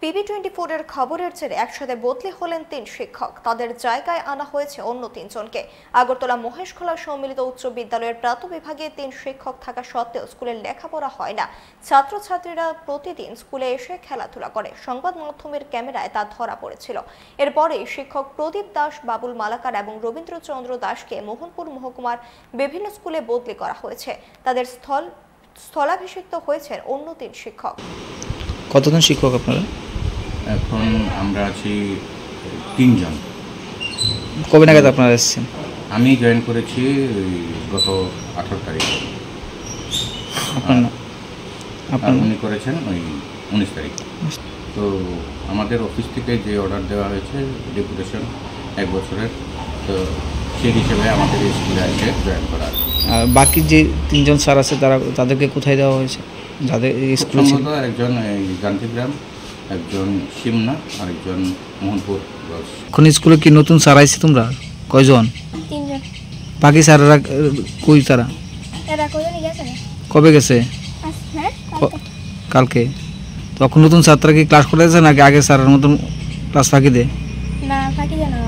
BB24 এর খবরের জেরে একসাথে বদলি হলেন ৩ শিক্ষক। তাদের জায়গায় আনা হয়েছে অন্য ৩ জনকে। আগরতলা মহেশখোলা সম্মিলিত উচ্চ বিদ্যালয়ের প্রাতঃবিভাগে ৩ শিক্ষক থাকা সত্ত্বেও স্কুলে লেখাপড়া হয় না। ছাত্রছাত্রীরা প্রতিদিন স্কুলে এসে খেলাধুলা করে। সংবাদ মাধ্যমের ক্যামেরায় তা ধরা পড়েছিল। এরপরে শিক্ষক প্রদীপ দাস, বাবুল মালাকার এবং রবীন্দ্রচন্দ্র দাসকে মোহনপুর মহকুমার বিভিন্ন স্কুলে বদলি করা হয়েছে। তাদের স্থলাভিষিক্ত হয়েছেন অন্য ৩ শিক্ষক। কতজন শিক্ষক আপনারা? এখন আমরা আছি ৩ জন। কবে নাগাদ আপনারা এসেছেন? আমি জয়েন করেছি গত 18 তারিখ। আপনার উনি করেছেন ওই 19 তারিখ। তো আমাদের অফিস থেকে যে অর্ডার দেওয়া হয়েছে ডেপুটেশন 1 বছরের, তো সেই হিসেবে আমাদের স্কুলে এসে জয়েন করা। আর বাকি যে 3 জন স্যার আছে তাদেরকে কোথায় দেওয়া হয়েছে? যাদের স্কুলে ছিল একজন গান্ধীগ্রাম, একজন সিমনা, আর একজন মোহনপুর। এখন স্কুলে কি নতুন স্যার আইছে তোমরা? কয়জন? 3 জন। বাকি স্যাররা কই? তারা কবে গেছে? কালকে। তখন নতুন ছাত্ররা কি ক্লাস করেছে নাকি আগে স্যারের মতন ক্লাস ফাঁকি দেয়? না, ফাঁকি দেয় না।